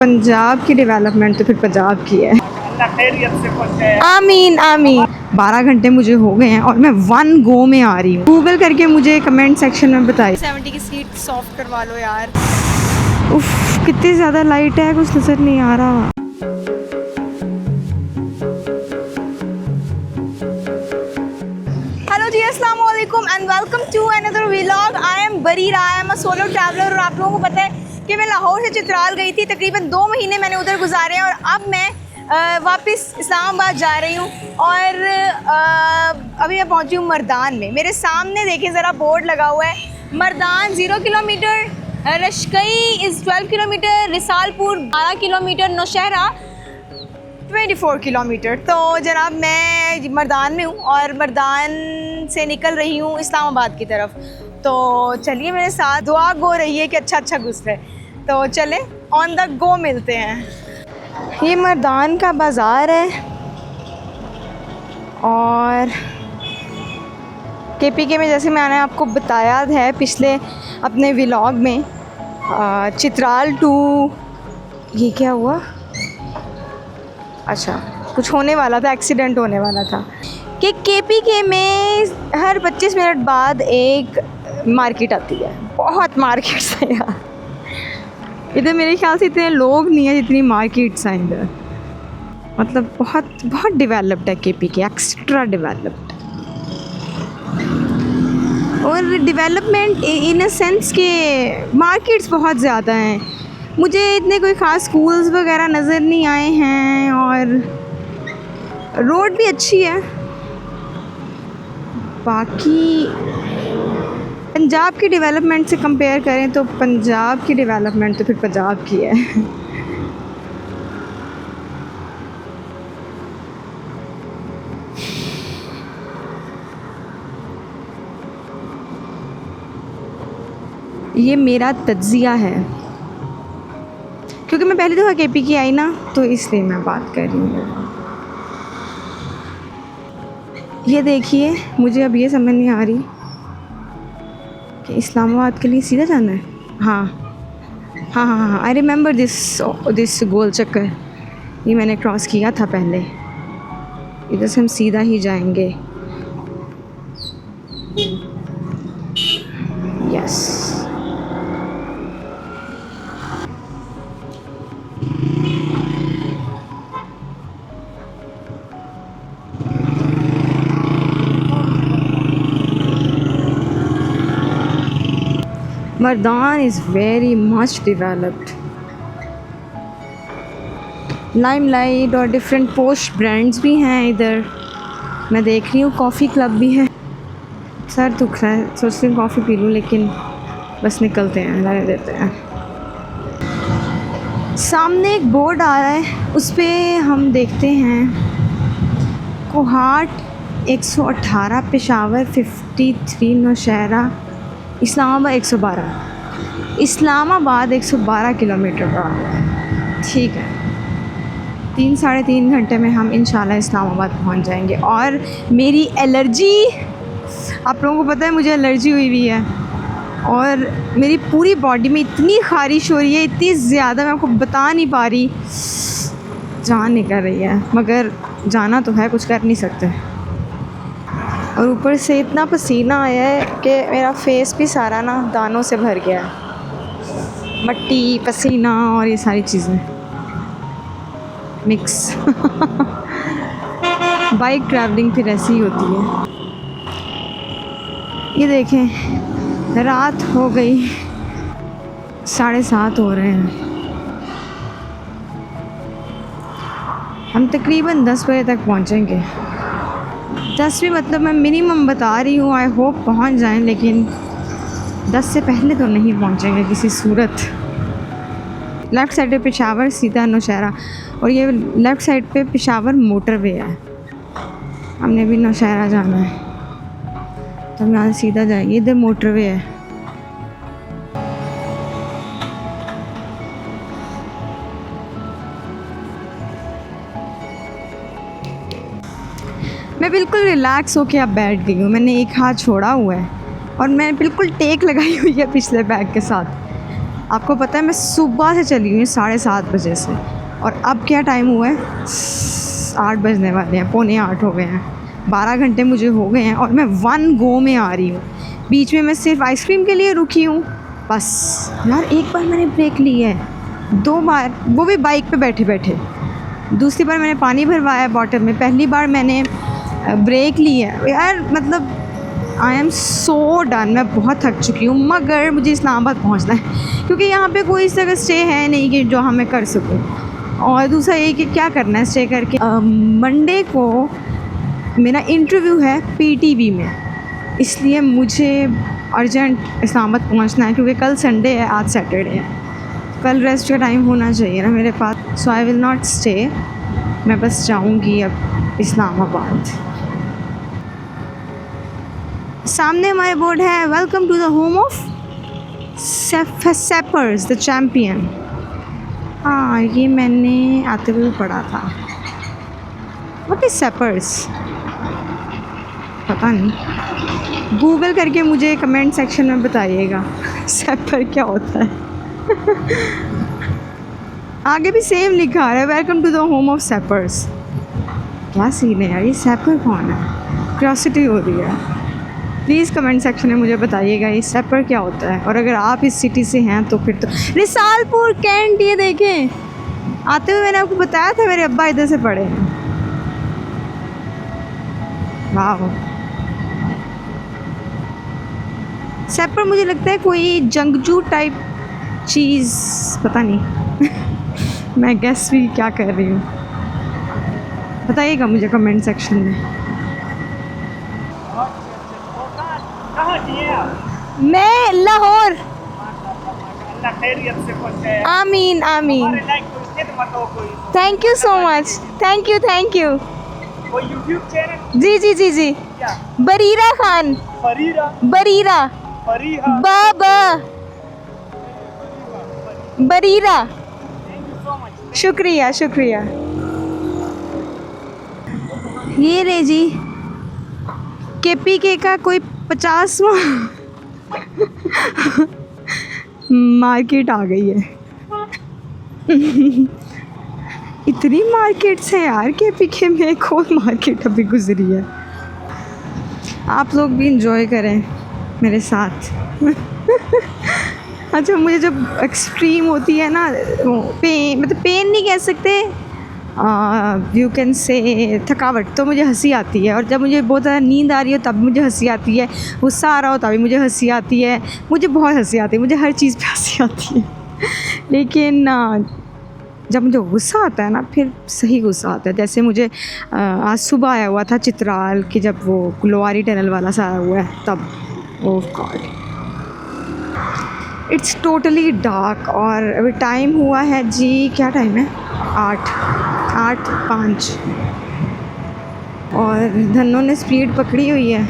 पंजाब की डेवलपमेंट तो फिर पंजाब की है। आमीन आमीन। 12 घंटे मुझे हो गए हैं और मैं 1 गो में आ रही हूँ। गूगल करके मुझे कमेंट सेक्शन में बताइए। 70 की सीट सॉफ्ट करवा लो यार। उफ कितनी ज़्यादा लाइट है, कुछ नजर नहीं आ रहा। हेलो जी, अस्सलाम वालेकुम and welcome to another vlog. I am Barira, I am a solo traveller. और आप लोगों को पता है कि मैं लाहौर से चित्राल गई थी, तकरीबन 2 महीने मैंने उधर गुजारे हैं और अब मैं वापस इस्लामाबाद जा रही हूँ। और अभी मैं पहुँची हूँ मर्दान में। मेरे सामने देखें ज़रा बोर्ड लगा हुआ है, Mardan 0 kilometre, Rashakai is 12 kilometre, Risalpur 12 kilometre, Nowshera 24 kilometre. तो जनाब मैं मर्दान में हूँ और मर्दान से निकल रही हूँ इस्लामाबाद की तरफ। तो चलिए मेरे साथ, दुआ गो रही है कि अच्छा गुज़रे। तो चले ऑन द गो मिलते हैं। ये मर्दान का बाज़ार है और केपीके में, जैसे मैंने आपको बताया है पिछले अपने व्लॉग में, चित्राल टू, ये क्या हुआ, अच्छा कुछ होने वाला था, एक्सीडेंट होने वाला था कि केपीके में हर 25 मिनट बाद एक मार्केट आती है। बहुत मार्केट्स हैं यार इधर, मेरे ख्याल से इतने लोग नहीं हैं जितनी मार्केट्स हैं इधर। मतलब बहुत डेवलप्ड है केपीके, एक्स्ट्रा डेवलप्ड। और डेवलपमेंट इन अ सेंस के मार्केट्स बहुत ज़्यादा हैं। मुझे इतने कोई ख़ास स्कूल्स वगैरह नज़र नहीं आए हैं और रोड भी अच्छी है। बाकी पंजाब की डेवलपमेंट से कंपेयर करें तो पंजाब की डेवलपमेंट तो फिर पंजाब की है। ये मेरा तज्ज़िया है क्योंकि मैं पहली दफ़ा केपी की आई ना, तो इसलिए मैं बात कर रही हूँ। ये देखिए, मुझे अब ये समझ नहीं आ रही कि इस्लामाबाद के लिए सीधा जाना है। हाँ, आई रिमेंबर दिस गोल चक्कर, ये मैंने क्रॉस किया था पहले। इधर से हम सीधा ही जाएंगे। Yes, Mardan is very much developed. Limelight और डिफरेंट पोस्ट ब्रांड्स भी हैं इधर, मैं देख रही हूँ। कॉफ़ी क्लब भी है। सर दुख रहा है, सोच रही हूँ कॉफ़ी पी लूँ, लेकिन बस निकलते हैं, रहने देते हैं। सामने एक बोर्ड आ रहा है, उस पर हम देखते हैं कोहाट 118, पेशावर 53, नौशहरा, इस्लामाबाद 112। इस्लामाबाद 112 किलोमीटर का है। ठीक है, 3-3.5 घंटे में हम इंशाल्लाह इस्लामाबाद पहुंच जाएंगे। और मेरी एलर्जी, आप लोगों को पता है मुझे एलर्जी हुई हुई है और मेरी पूरी बॉडी में इतनी ख़ारिश हो रही है, इतनी ज़्यादा, मैं आपको बता नहीं पा रही, जान निकल रही है। मगर जाना तो है, कुछ कर नहीं सकते। और ऊपर से इतना पसीना आया है कि मेरा फेस भी सारा ना दानों से भर गया है, मट्टी, पसीना और ये सारी चीज़ें मिक्स। बाइक ट्रैवलिंग फिर ऐसी ही होती है। ये देखें, रात हो गई, 7:30 हो रहे हैं। हम तकरीबन 10 बजे तक पहुंचेंगे। 10 भी मतलब मैं मिनिमम बता रही हूँ, आई होप पहुँच जाएं, लेकिन 10 से पहले तो नहीं पहुँचेंगे किसी सूरत। लेफ़्ट साइड पे पेशावर, सीधा नौशहरा, और ये लेफ़्ट साइड पे पेशावर मोटरवे है। हमने भी नौशहरा जाना है तो हम यहाँ सीधा जाएंगे, इधर मोटरवे है। मैं बिल्कुल रिलैक्स होके अब बैठ गई हूँ। मैंने एक हाथ छोड़ा हुआ है और मैंने बिल्कुल टेक लगाई हुई है पिछले बैग के साथ। आपको पता है मैं सुबह से चली हुई हूँ 7:30 बजे से, और अब क्या टाइम हुआ है, 8 बजने वाले हैं, 7:45 हो गए हैं। 12 घंटे मुझे हो गए हैं और मैं 1 गो में आ रही हूँ। बीच में मैं सिर्फ आइसक्रीम के लिए रुकी हूँ बस। यार एक बार मैंने ब्रेक ली है, 2 बार, वो भी बाइक पे बैठे बैठे। दूसरी बार मैंने पानी भरवाया बॉटल में, पहली बार मैंने ब्रेक ली है। यार मतलब आई एम सो डन, मैं बहुत थक चुकी हूँ। मगर मुझे इस्लामाबाद पहुँचना है क्योंकि यहाँ पे कोई इस जगह स्टे है नहीं कि जो हमें कर सकूँ। और दूसरा ये कि क्या करना है स्टे करके। मंडे को मेरा इंटरव्यू है पीटीवी में, इसलिए मुझे अर्जेंट इस्लामाबाद पहुँचना है क्योंकि कल संडे है, आज सैटरडे है। कल रेस्ट का टाइम होना चाहिए ना मेरे पास। So I will not stay, मैं बस जाऊँगी अब इस्लामाबाद। सामने हमारे बोर्ड है welcome to the home of Sappers the champion. हाँ ये मैंने आते हुए पढ़ा था। व्हाट इज सेपर्स, पता नहीं, गूगल करके मुझे कमेंट सेक्शन में बताइएगा सेपर क्या होता है। आगे भी सेम लिखा है welcome to the home of Sappers. क्या सीन है यार, ये सेपर कौन है, क्यूरियोसिटी हो रही है। प्लीज़ कमेंट सेक्शन में मुझे बताइएगा ये सेपर क्या होता है। और अगर आप इस सिटी से हैं तो फिर तो रिसालपुर कैंट, ये देखें आते हुए मैंने आपको बताया था मेरे अब्बा इधर से पढ़े हैं। वाह, सेपर मुझे लगता है कोई जंगजू टाइप चीज़, पता नहीं मैं गेस भी क्या कर रही हूँ, बताइएगा मुझे कमेंट सेक्शन में। मैं लाहौर। आमीन आमीन, thank you so much, thank you thank you. YouTube channel? जी जी जी जी, बरीरा खान। बरीरा बाबा बरीरा। शुक्रिया शुक्रिया। ये रे जी KPK का कोई 50वां मार्केट आ गई है। इतनी मार्केट्स हैं यार KPK में, एक और मार्केट अभी गुजरी है। आप लोग भी इंजॉय करें मेरे साथ। अच्छा, मुझे जब एक्सट्रीम होती है ना पेन, मतलब पेन नहीं कह सकते, यू कैन से थकावट, तो मुझे हंसी आती है। और जब मुझे बहुत ज़्यादा नींद आ रही हो तब मुझे हंसी आती है, गुस्सा आ रहा हो तभी मुझे हंसी आती है, मुझे बहुत हंसी आती है, मुझे हर चीज़ पे हंसी आती है। लेकिन जब मुझे गुस्सा आता है ना, फिर सही गुस्सा आता है। जैसे मुझे आज सुबह आया हुआ था चित्राल की, जब वो ग्लोवारी टनल वाला सा आया हुआ है तब। ओह गॉड, इट्स टोटली डार्क। और अभी टाइम हुआ है जी, क्या टाइम है, 8:05। और धन्नों ने स्पीड पकड़ी हुई है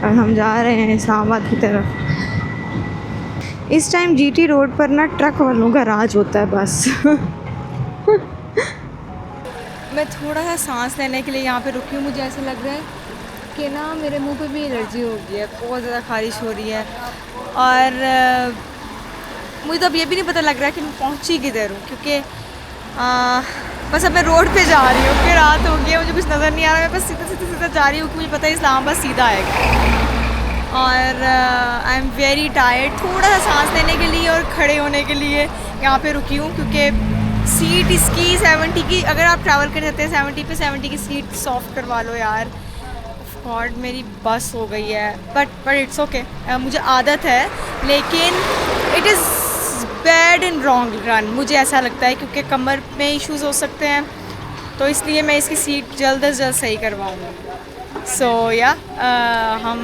और हम जा रहे हैं इस्लामाबाद की तरफ। इस टाइम GT रोड पर ना ट्रक वालों का राज होता है बस। मैं थोड़ा सा सांस लेने के लिए यहाँ पे रुकी हूँ। मुझे ऐसा लग रहा है कि ना मेरे मुंह पे भी एलर्जी हो गई है, बहुत ज़्यादा खारिश हो रही है। और मुझे तो अब ये भी नहीं पता लग रहा है कि मैं पहुँची किधर हूँ, क्योंकि बस अब मैं रोड पे जा रही हूँ कि रात हो गई है, मुझे कुछ नज़र नहीं आ रहा है। मैं बस सीधा जा रही हूँ कि मुझे पता है इस्लामाबाद सीधा आएगा। और आई एम वेरी टायर्ड। थोड़ा सा सांस लेने के लिए और खड़े होने के लिए यहाँ पे रुकी हूँ, क्योंकि सीट इसकी 70 की, अगर आप ट्रैवल कर सकते हैं 70 पे, 70 की सीट सॉफ्ट करवा लो यार। गॉड, मेरी बस हो गई है, बट इट्स ओके, मुझे आदत है। लेकिन it is bad in long run, मुझे ऐसा लगता है, क्योंकि कमर में इश्यूज़ हो सकते हैं, तो इसलिए मैं इसकी सीट जल्द से जल्द सही करवाऊँगी। सो या हम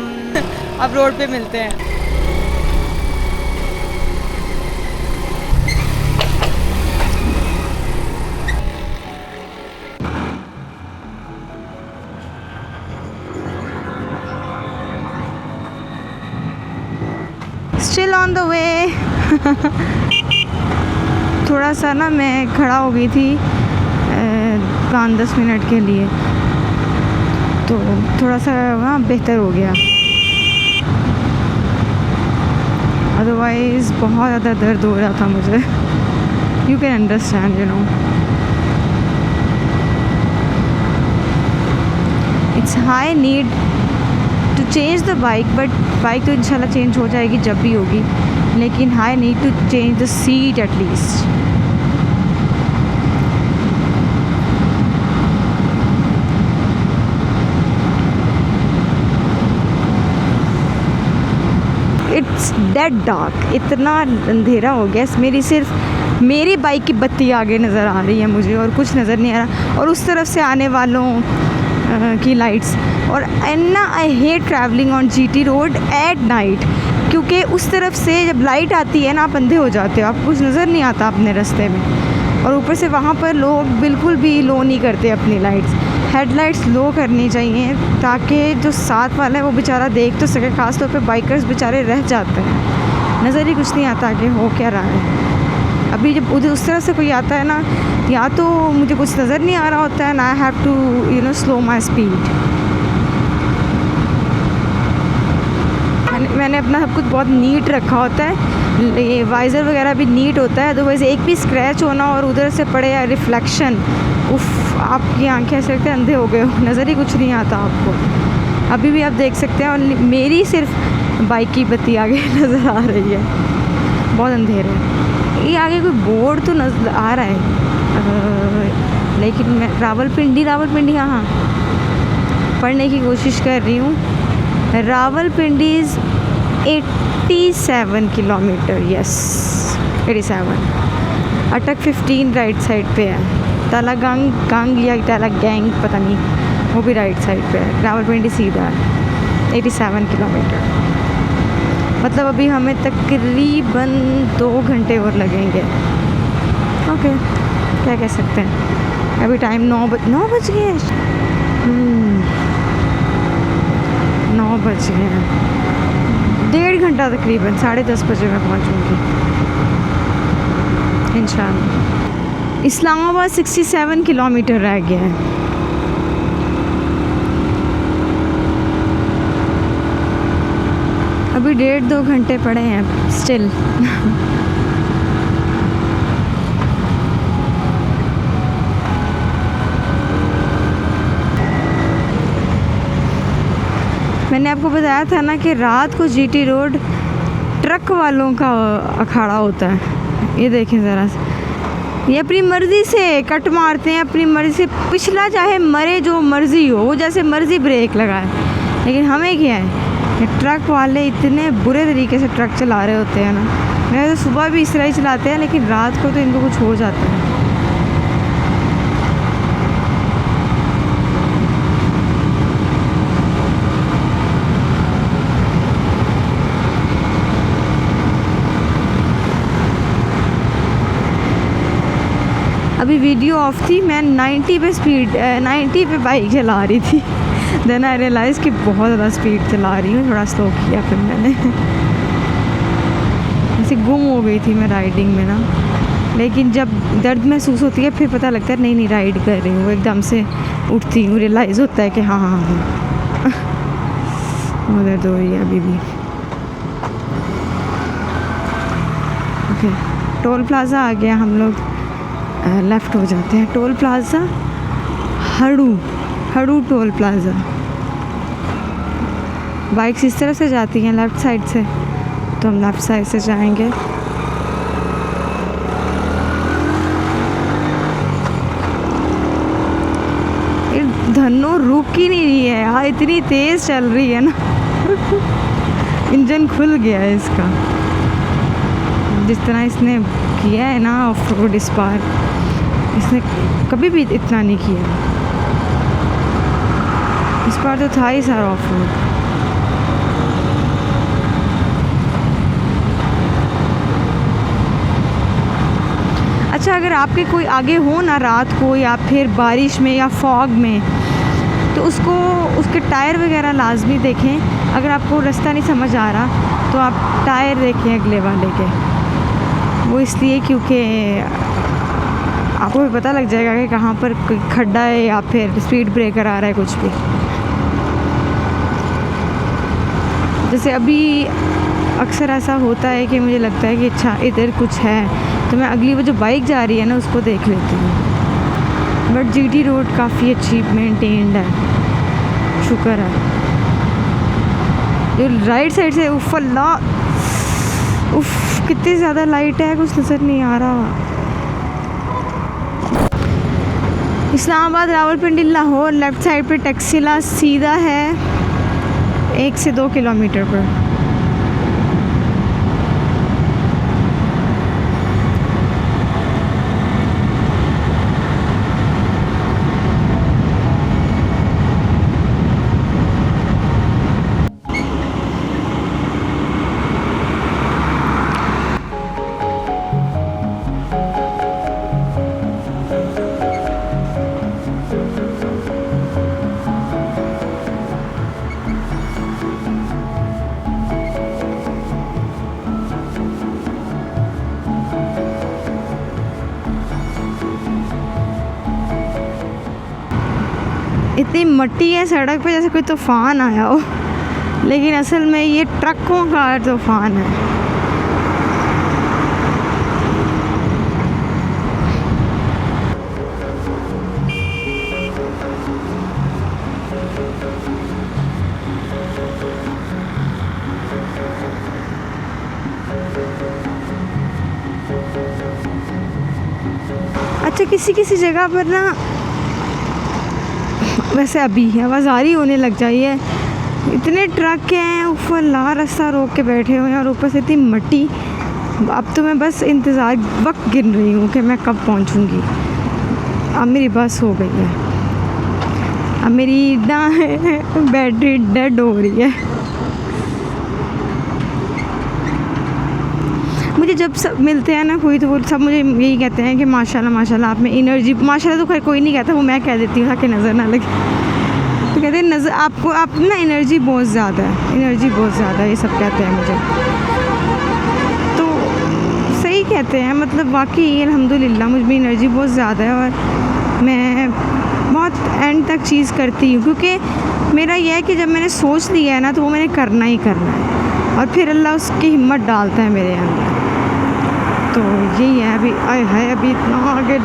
अब रोड पे मिलते हैं। Still on the way. थोड़ा सा ना मैं खड़ा हो गई थी 5-10 मिनट के लिए, तो थोड़ा सा बेहतर हो गया। अदरवाइज़ बहुत ज़्यादा दर्द हो रहा था मुझे। You can understand, you know. It's high need to change the bike, but bike तो इंशाल्लाह चेंज हो जाएगी जब भी होगी, लेकिन high need to change the seat at least. It's dead dark, इतना अंधेरा हो गया। मेरी बाइक की बत्ती आगे नज़र आ रही है मुझे, और कुछ नज़र नहीं आ रहा, और उस तरफ से आने वालों की लाइट्स। और I hate travelling on GT road at night, क्योंकि उस तरफ से जब लाइट आती है ना, आप अंधे हो जाते हो, आपको कुछ नज़र नहीं आता अपने रास्ते में। और ऊपर से वहाँ पर लोग बिल्कुल भी लो नहीं करते अपनी लाइट्स। हेडलाइट्स लो करनी चाहिए ताकि जो साथ वाला है वो बेचारा देख तो सके। ख़ास तौर पे बाइकर्स बेचारे रह जाते हैं, नज़र ही कुछ नहीं आता कि हो क्या रहा है। अभी जब उधर उस तरह से कोई आता है ना, या तो मुझे कुछ नज़र नहीं आ रहा होता है ना, I have to slow my speed. मैंने अपना सब कुछ बहुत नीट रखा होता है, ये वाइज़र वगैरह भी नीट होता है, अदरवाइज़ एक भी स्क्रैच होना और उधर से पड़े या रिफ्लेक्शन, उफ, आपकी आंखें ऐसे लगते हैं अंधे हो गए हो, नज़र ही कुछ नहीं आता आपको। अभी भी आप देख सकते हैं, और मेरी सिर्फ बाइक की बत्ती आगे नज़र आ रही है, बहुत अंधेरा है। ये आगे कोई बोर्ड तो नज़र आ रहा है, लेकिन मैं रावलपिंडी हाँ पढ़ने की कोशिश कर रही हूँ। Rawalpindi is 87 kilometre, yes 87। अटक 15 राइट साइड पे है। तालागंग या तालागैंग पता नहीं, वो भी राइट साइड पे है। रावलपिंडी सीधा है 87 किलोमीटर। मतलब अभी हमें तकरीबन 2 घंटे और लगेंगे। ओके, क्या कह सकते हैं। अभी टाइम 9 बज गए, 9 बज गए हैं। 1.5 घंटा तकरीबन 10:30 बजे मैं पहुंचूंगी इंशाल्लाह। इस्लामाबाद 67 किलोमीटर रह गया है। अभी 1.5-2 घंटे पड़े हैं स्टिल। मैंने आपको बताया था ना कि रात को जीटी रोड ट्रक वालों का अखाड़ा होता है। ये देखें ज़रा, ये अपनी मर्ज़ी से कट मारते हैं, अपनी मर्ज़ी से। पिछला चाहे मरे जो मर्ज़ी हो, वो जैसे मर्ज़ी ब्रेक लगाए, लेकिन हमें क्या है, ये ट्रक वाले इतने बुरे तरीके से ट्रक चला रहे होते हैं ना। मैं तो सुबह भी इस तरह ही चलाते हैं, लेकिन रात को तो इनको कुछ हो जाता है। अभी वीडियो ऑफ थी, मैं 90 पे बाइक चला रही थी। देन आई रियलाइज़ कि बहुत ज़्यादा स्पीड चला रही हूँ, थोड़ा स्लो किया फिर मैंने। ऐसे गुम हो गई थी मैं राइडिंग में ना, लेकिन जब दर्द महसूस होती है फिर पता लगता है नहीं राइड कर रही हूँ। एकदम से उठती हूँ, रियलाइज़ होता है कि हाँ बहुत दर्द हो रही है अभी भी। ओके, टोल प्लाज़ा आ गया, हम लोग लेफ़्ट हो जाते हैं। टोल प्लाज़ा हड़ू टोल प्लाज़ा। बाइक्स इस तरफ से जाती हैं लेफ़्ट साइड से, तो हम लेफ़्ट साइड से जाएंगे। धन्नो रुक ही नहीं रही है यार, इतनी तेज़ चल रही है ना। इंजन खुल गया है इसका, जिस तरह इसने किया है ना ऑफ रोड इस बार, इसने कभी भी इतना नहीं किया। इस बार तो था ही सारा ऑफ रोड। अच्छा, अगर आपके कोई आगे हो ना रात को, या फिर बारिश में या फॉग में, तो उसके टायर वगैरह लाजमी देखें। अगर आपको रास्ता नहीं समझ आ रहा तो आप टायर देखें अगले वाले के। वो इसलिए क्योंकि आपको भी पता लग जाएगा कि कहाँ पर कोई खड्डा है या फिर स्पीड ब्रेकर आ रहा है कुछ भी। जैसे अभी अक्सर ऐसा होता है कि मुझे लगता है कि अच्छा इधर कुछ है, तो मैं अगली वो जो बाइक जा रही है ना उसको देख लेती हूँ। बट जीटी रोड काफ़ी अच्छी मेंटेन्ड है, शुक्र है। जो राइट साइड से उफ अल्लाह, उफ कितनी ज़्यादा लाइट है, कुछ नज़र नहीं आ रहा। इस्लामाबाद, रावलपिंडी, लाहौर, लेफ़्ट साइड पे टैक्सीला सीधा है 1 से 2 किलोमीटर पर। इतनी मट्टी है सड़क पे जैसे कोई तूफ़ान आया हो, लेकिन असल में ये ट्रकों का तूफ़ान है। अच्छा, किसी किसी जगह पर ना वैसे अभी आवाज़ारी होने लग जाई है, इतने ट्रक हैं ऊपर, ला रास्ता रोक के बैठे हुए हैं और ऊपर से इतनी मट्टी। अब तो मैं बस इंतज़ार वक्त गिन रही हूँ कि मैं कब पहुँचूँगी। अब मेरी बस हो गई है, अब मेरी ना बैटरी डेड हो रही है। मुझे जब सब मिलते हैं ना कोई, तो वो सब मुझे यही कहते हैं कि माशाल्लाह माशाल्लाह आप में एनर्जी, माशाल्लाह तो खैर कोई नहीं कहता, वो मैं कह देती हूँ ताकि नज़र ना लगे। तो कहते हैं नज़र आपको, आप ना एनर्जी बहुत ज़्यादा है, एनर्जी बहुत ज़्यादा है, ये सब कहते हैं मुझे। तो सही कहते हैं, मतलब वाकई अल्हम्दुलिल्लाह मुझ में एनर्जी बहुत ज़्यादा है और मैं बहुत एंड तक चीज़ करती हूँ, क्योंकि मेरा यह है कि जब मैंने सोच लिया है ना तो वो मैंने करना ही करना है, और फिर अल्लाह उसकी हिम्मत डालता है मेरे अंदर। तो यही है। अभी आए है, अभी इतना आगे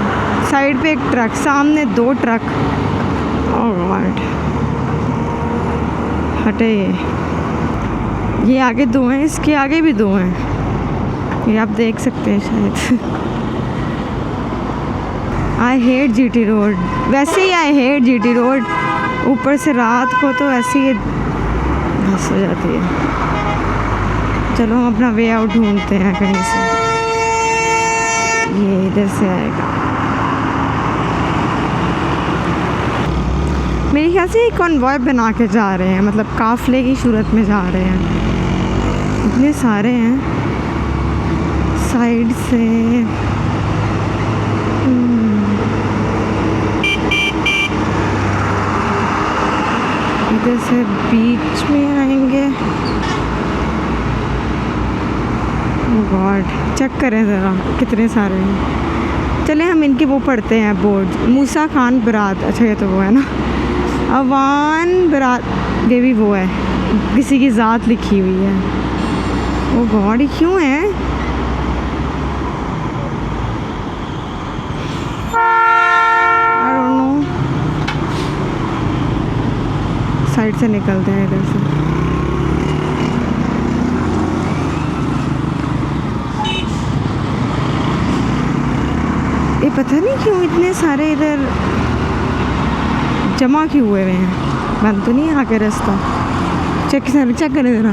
साइड पे एक ट्रक, सामने 2 ट्रक, ओह गॉड, हटे। ये आगे 2 हैं, इसके आगे भी 2 हैं, ये आप देख सकते हैं शायद। आई हेट जीटी रोड, वैसे ही आई हेट जीटी रोड, ऊपर से रात को तो ऐसे ही बस हो जाती है। चलो हम अपना वे आउट ढूंढते हैं कहीं से, ये इधर से आएगा मेरे ख्याल से। कॉन्वॉय बना के जा रहे हैं, मतलब काफ़िले की सूरत में जा रहे हैं, इतने सारे हैं साइड से। इधर से बीच में आएंगे। गॉड, चेक करें ज़रा कितने सारे हैं। चले हम इनके वो पढ़ते हैं बोर्ड, मूसा खान बरात, अच्छा ये तो वो है ना, अवान बरात, ये भी वो है, किसी की ज़ात लिखी हुई है। वो गॉड, क्यों है? I don't know. साइड से निकलते हैं इधर से। ये पता नहीं क्यों इतने सारे इधर जमा क्यों हुए हैं, बंद तो नहीं आके रास्ता। चेक करें ज़रा।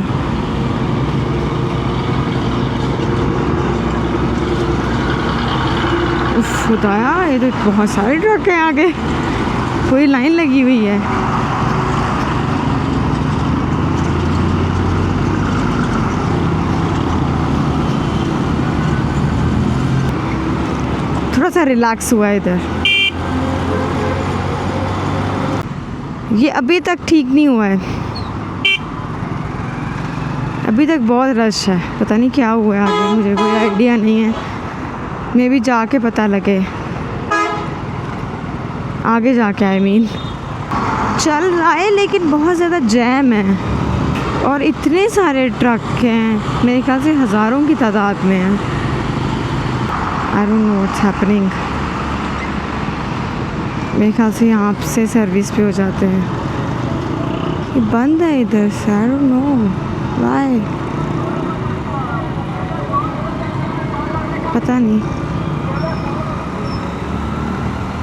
उफ, बताया ये तो बहुत सारे ट्रक हैं आगे, पूरी लाइन लगी हुई है। थोड़ा सा रिलैक्स हुआ है इधर। ये अभी तक ठीक नहीं हुआ है, अभी तक बहुत रश है, पता नहीं क्या हुआ है आगे, मुझे कोई आइडिया नहीं है। मैं भी जाके पता लगे आगे जाके, आई मीन चल रहा है, लेकिन बहुत ज़्यादा जैम है। और इतने सारे ट्रक हैं, मेरे ख्याल से हज़ारों की तादाद में हैं। I don't know what's happening. मेरे ख्याल से यहाँ से सर्विस पे हो जाते हैं। ये बंद है इधर से, आई डोंट नो व्हाई, पता नहीं।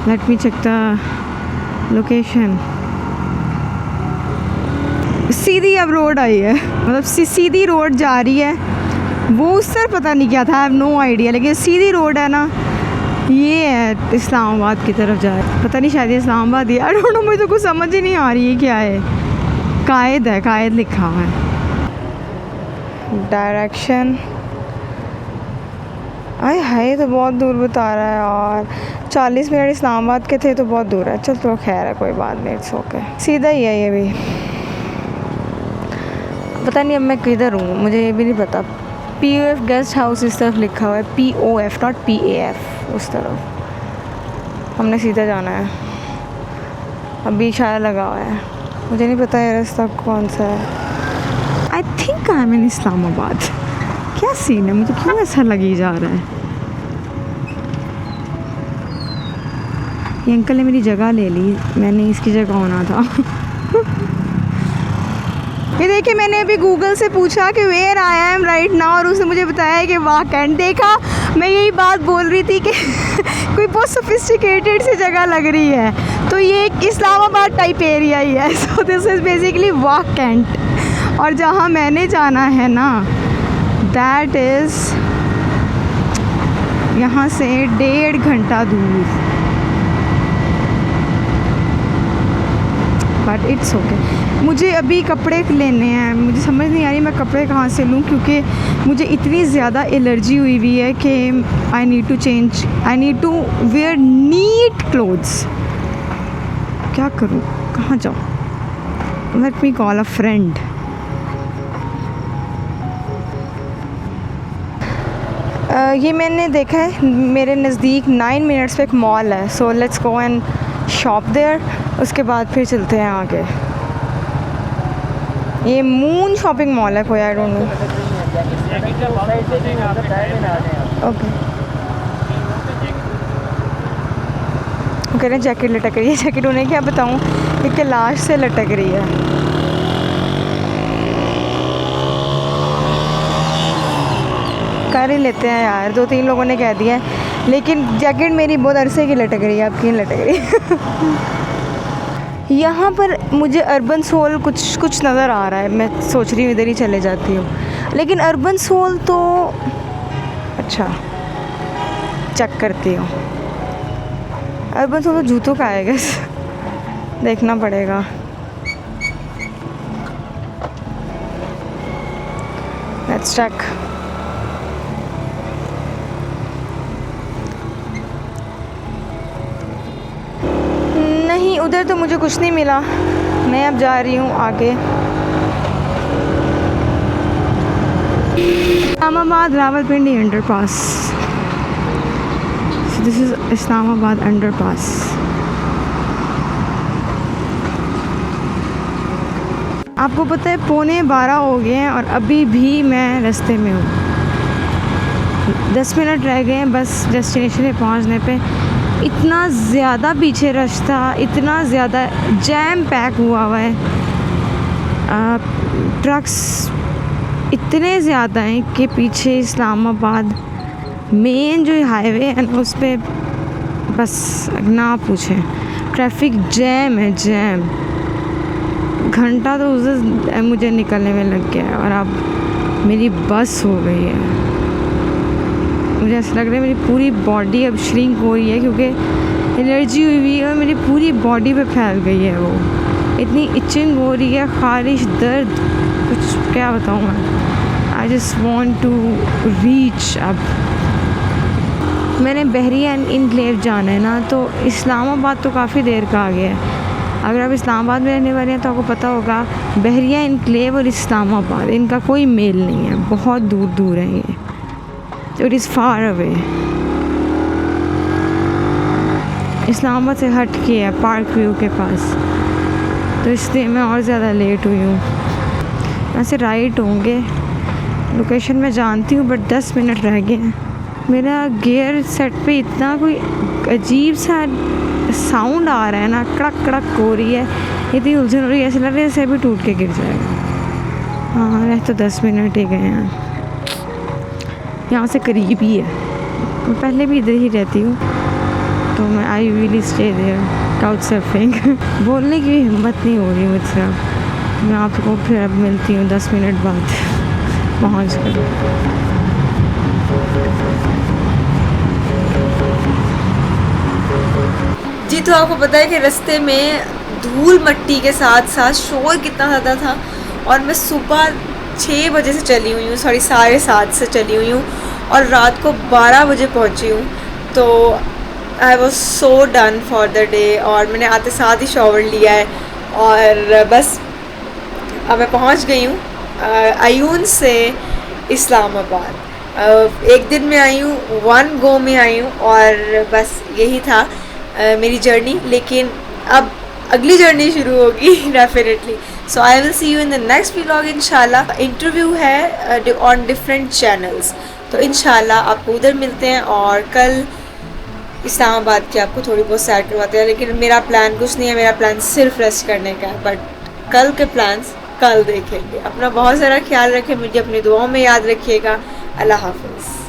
Let me check the location. सीधी अब रोड आई है, मतलब सीधी रोड जा रही है। वो उस तरफ पता नहीं क्या था, आई हैव नो आइडिया, लेकिन सीधी रोड है ना, ये है इस्लामाबाद की तरफ जा रहा है। पता नहीं, शायद ये इस्लामाबाद ही, आई डोंट नो, मुझे तो कुछ समझ ही नहीं आ रही है क्या है। कायद है, कायद लिखा हुआ है। डायरेक्शन आए हाय, तो बहुत दूर बता रहा है यार। 40 मिनट इस्लामाबाद के थे तो बहुत दूर है। चल तो खैर है, कोई बात नहीं, इट्स ओके। सीधा ही है ये भी। पता नहीं अब मैं किधर हूँ, मुझे ये भी नहीं पता। POF गेस्ट हाउस इस तरफ लिखा हुआ है, POF नॉट PAF, उस तरफ हमने सीधा जाना है। अभी इशारा लगा हुआ है, मुझे नहीं पता ये रास्ता कौन सा है। आई थिंक आई एम इन इस्लामाबाद। क्या सीन है, मुझे क्यों ऐसा लगी जा रहा है। ये अंकल ने मेरी जगह ले ली, मैंने इसकी जगह होना था। ये देखिए, मैंने अभी गूगल से पूछा कि where I am right now, और उसने मुझे बताया कि वाह कैंट। देखा, मैं यही बात बोल रही थी कि कोई बहुत सोफिस्टिकेटेड सी जगह लग रही है। तो ये एक इस्लामाबाद टाइप एरिया ही है। सो दिस इज़ बेसिकली वाह कैंट। और जहाँ मैंने जाना है ना, दैट इज़ यहाँ से 1.5 घंटा दूर। But it's okay. मुझे अभी कपड़े लेने हैं, मुझे समझ नहीं आ रही मैं कपड़े कहाँ से लूँ, क्योंकि मुझे इतनी ज़्यादा एलर्जी हुई हुई है कि I need to wear neat clothes. क्या करूँ, कहाँ जाऊँ? Let me call a friend. ये मैंने देखा है, मेरे नज़दीक 9 मिनट्स पे एक मॉल है। So let's go and shop there. उसके बाद फिर चलते हैं आगे। ये मून शॉपिंग मॉल है कोई, आई डोंट नो। ओके, वो कह रहे हैं जैकेट लटक रही है। जैकेट उन्हें क्या बताऊँ कि कैलाश से लटक रही है। कर ही लेते हैं यार, 2-3 लोगों ने कह दिया है, लेकिन जैकेट मेरी बहुत अरसे की लटक रही है। अब क्यों लटक रही है? यहाँ पर मुझे अर्बन सोल कुछ नज़र आ रहा है। मैं सोच रही हूँ इधर ही चले जाती हूँ, लेकिन अर्बन सोल तो अच्छा चेक करती हूँ। अर्बन सोल तो जूतों का है, गैस देखना पड़ेगा। Let's check. नहीं, उधर तो मुझे कुछ नहीं मिला। मैं अब जा रही हूँ आगे। Islamabad Rawalpindi underpass. This is Islamabad underpass. आपको पता है 11:15 हो गए हैं और अभी भी मैं रास्ते में हूँ। 10 मिनट रह गए हैं बस डेस्टिनेशन पे पहुँचने पे। इतना ज़्यादा पीछे रास्ता, इतना ज़्यादा जैम पैक हुआ है। ट्रक्स इतने ज़्यादा हैं कि पीछे इस्लामाबाद मेन जो हाईवे है ना, उस पर बस ना पूछें, ट्रैफिक जैम है, जैम। घंटा तो उस मुझे निकलने में लग गया है और अब मेरी बस हो गई है। मुझे ऐसा लग रहा है मेरी पूरी बॉडी अब श्रिंक हो रही है, क्योंकि एलर्जी हुई है और मेरी पूरी बॉडी पे फैल गई है। वो इतनी इचिंग हो रही है, ख़ारिश, दर्द, कुछ क्या बताऊँ मैं। I just want to reach. अब मैंने बहरिया इनक्लेव जाना है ना, तो इस्लामाबाद तो काफ़ी देर का आ गया है। अगर आप इस्लामाबाद में रहने वाले हैं तो आपको पता होगा बहरिया इनक्लेव और इस्लामाबाद इनका कोई मेल नहीं है, बहुत दूर दूर है ये। It is far away. Islamabad से हट के है, पार्क व्यू के पास, तो इसलिए मैं और ज़्यादा लेट हुई हूँ। ऐसे राइट होंगे, लोकेशन मैं जानती हूँ बट 10 मिनट रह गए हैं। मेरा गियर सेट पे इतना कोई अजीब सा साउंड आ रहा है ना, कड़क कड़क हो रही है, इतनी उलझन हो रही है, ऐसा लग रहा है जैसे अभी टूट के गिर जाएगा। हाँ रह तो 10 मिनट ही गए हैं, यहाँ से करीब ही है, मैं पहले भी इधर ही रहती हूँ तो मैं I will stay there couch surfing. बोलने की हिम्मत नहीं हो रही मुझसे अब। मैं आपको फिर अब मिलती हूँ 10 मिनट बाद पहुँच कर। जी तो आपको पता है कि रास्ते में धूल मट्टी के साथ साथ शोर कितना ज़्यादा था, और मैं सुबह 6 बजे से चली हुई हूँ, सॉरी 7:30 से चली हुई हूँ और रात को 12 बजे पहुँची हूँ। तो I was so done for the day, और मैंने आते साथ ही शॉवर लिया है और बस अब मैं पहुँच गई हूँ अयून से इस्लामाबाद। एक दिन में आई हूँ, 1 गो में आई हूँ, और बस यही था मेरी जर्नी। लेकिन अब अगली जर्नी शुरू होगी definitely. So I will see you in the next vlog इंशाल्लाह। इंटरव्यू है ऑन डिफरेंट चैनल्स, तो इंशाल्लाह आपको उधर मिलते हैं। और कल इस्लामाबाद के आपको थोड़ी बहुत सैर करवाते हैं, लेकिन मेरा प्लान कुछ नहीं है, मेरा प्लान सिर्फ रेस्ट करने का है। बट कल के प्लान्स कल देखेंगे। अपना बहुत सारा ख्याल रखें, मुझे अपनी दुआओं में याद रखिएगा। अल्लाह हाफ़िज़।